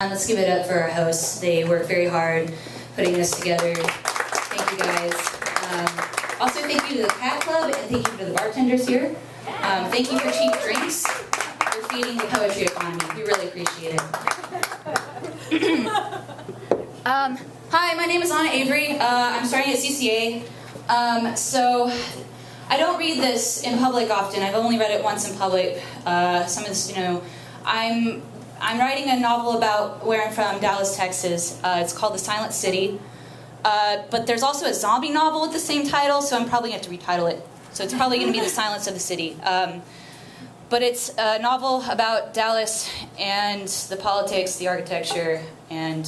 Let's give it up for our hosts. They work very hard putting this together. Thank you guys. Also thank you to the Cat Club and thank you to the bartenders here. Thank you for cheap drinks. For feeding the poetry economy. We really appreciate it. Hi, my name is Avery. I'm starting at CCA. So I don't read this in public often. I've only read it once in public. Some of this, I'm writing a novel about where I'm from, Dallas, Texas. It's called The Silent City. But there's also a zombie novel with the same title, so I'm probably going to have to retitle it. So it's probably going to be The Silence of the City. But it's a novel about Dallas and the politics, the architecture, and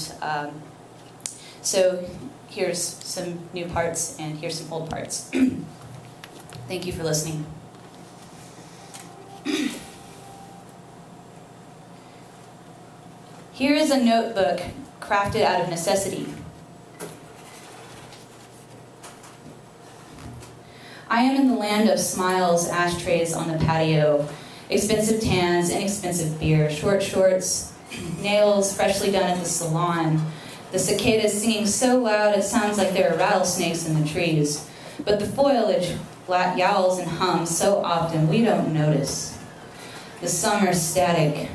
so here's some new parts and here's some old parts. Thank you for listening. Here is a notebook crafted out of necessity. I am in the land of smiles, ashtrays on the patio, expensive tans, inexpensive beer, short shorts, nails freshly done at the salon, the cicadas singing so loud it sounds like there are rattlesnakes in the trees, but the foliage yowls and hums so often we don't notice. The summer static.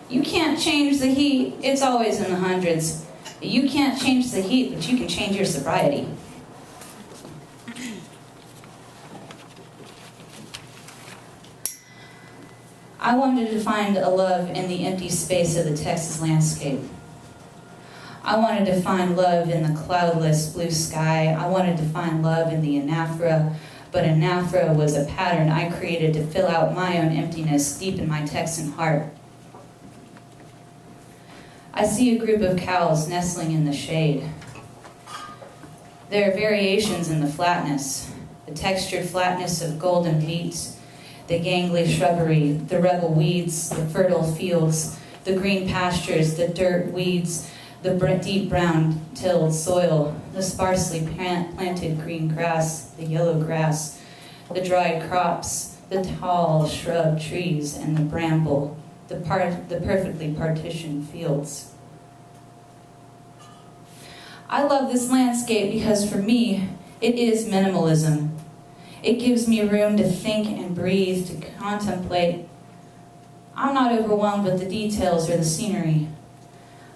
You can't change the heat, it's always in the hundreds. You can't change the heat, but you can change your sobriety. I wanted to find a love in the empty space of the Texas landscape. I wanted to find love in the cloudless blue sky. I wanted to find love in the anaphora, but anaphora was a pattern I created to fill out my own emptiness deep in my Texan heart. I see a group of cows nestling in the shade. There are variations in the flatness, the textured flatness of golden wheat, the gangly shrubbery, the rebel weeds, the fertile fields, the green pastures, the dirt weeds, the deep brown tilled soil, the sparsely planted green grass, the yellow grass, the dried crops, the tall shrub trees, and the bramble, the perfectly partitioned fields. I love this landscape because for me, it is minimalism. It gives me room to think and breathe, to contemplate. I'm not overwhelmed with the details or the scenery.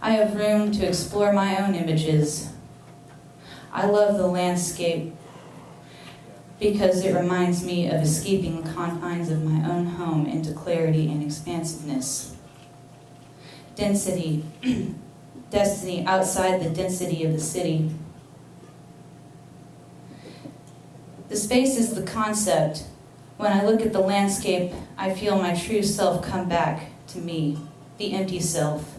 I have room to explore my own images. I love the landscape because it reminds me of escaping the confines of my own home into clarity and expansiveness. Density outside the density of the city. The space is the concept. When I look at the landscape, I feel my true self come back to me, the empty self.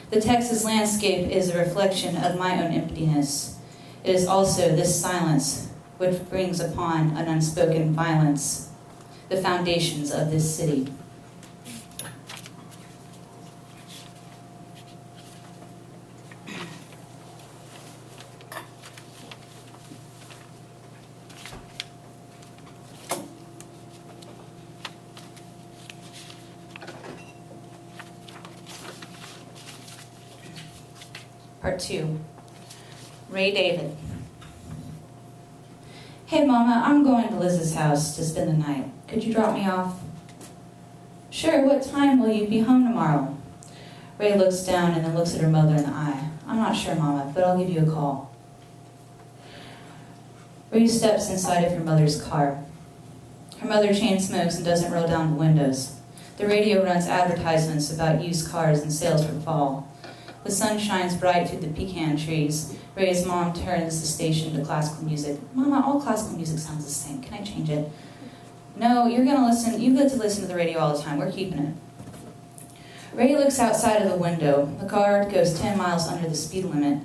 The Texas landscape is a reflection of my own emptiness. It is also this silence which brings upon an unspoken violence, the foundations of this city. Part 2, Ray David. Hey Mama, I'm going to Liz's house to spend the night. Could you drop me off? Sure, what time will you be home tomorrow? Ray looks down and then looks at her mother in the eye. I'm not sure, Mama, but I'll give you a call. Ray steps inside of her mother's car. Her mother chain smokes and doesn't roll down the windows. The radio runs advertisements about used cars and sales for fall. The sun shines bright through the pecan trees. Ray's mom turns the station to classical music. Mama, all classical music sounds the same. Can I change it? No, you're going to listen. You get to listen to the radio all the time. We're keeping it. Ray looks outside of the window. The car goes 10 miles under the speed limit.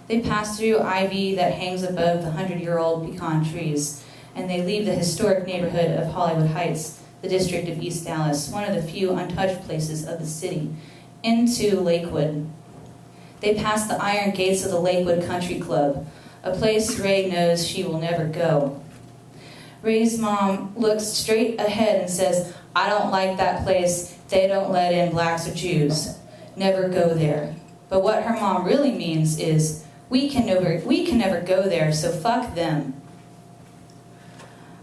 They pass through ivy that hangs above the 100-year-old pecan trees, and they leave the historic neighborhood of Hollywood Heights, the district of East Dallas, one of the few untouched places of the city, into Lakewood. They pass the iron gates of the Lakewood Country Club, a place Ray knows she will never go. Ray's mom looks straight ahead and says, I don't like that place. They don't let in blacks or Jews. never go there. But what her mom really means is, we can never go there, so fuck them.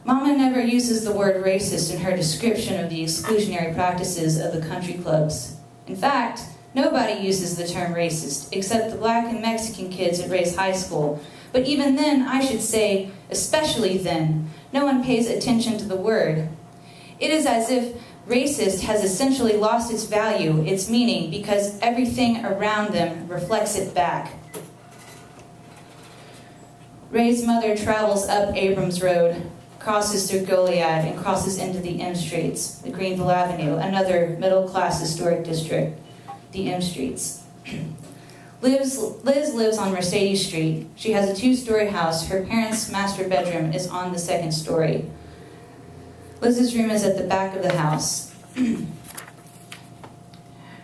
Mama never uses the word racist in her description of the exclusionary practices of the country clubs. In fact, nobody uses the term racist, except the black and Mexican kids at Ray's high school. But even then, I should say, especially then, no one pays attention to the word. It is as if racist has essentially lost its value, its meaning, because everything around them reflects it back. Ray's mother travels up Abrams Road, crosses through Goliad, and crosses into the M Streets, the Greenville Avenue, another middle-class historic district, the M Streets. Liz lives on Mercedes Street. She has a 2-story house. Her parents' master bedroom is on the 2nd story. Liz's room is at the back of the house.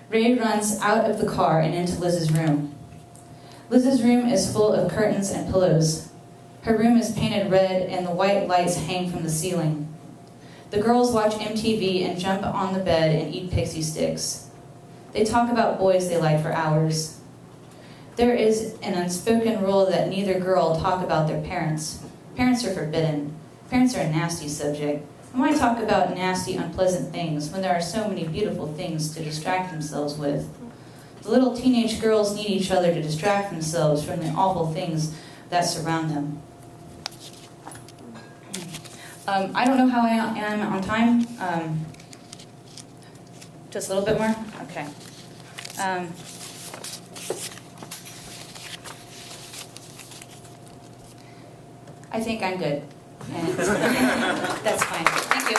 Ray runs out of the car and into Liz's room. Liz's room is full of curtains and pillows. Her room is painted red and the white lights hang from the ceiling. The girls watch MTV and jump on the bed and eat pixie sticks. They talk about boys they like for hours. There is an unspoken rule that neither girl talk about their parents. Parents are forbidden. Parents are a nasty subject. And why talk about nasty, unpleasant things when there are so many beautiful things to distract themselves with? The little teenage girls need each other to distract themselves from the awful things that surround them. I don't know how I am on time. Just a little bit more? Okay. I think I'm good. And that's fine. Thank you.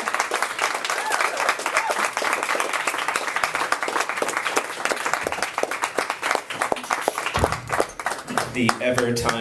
The ever time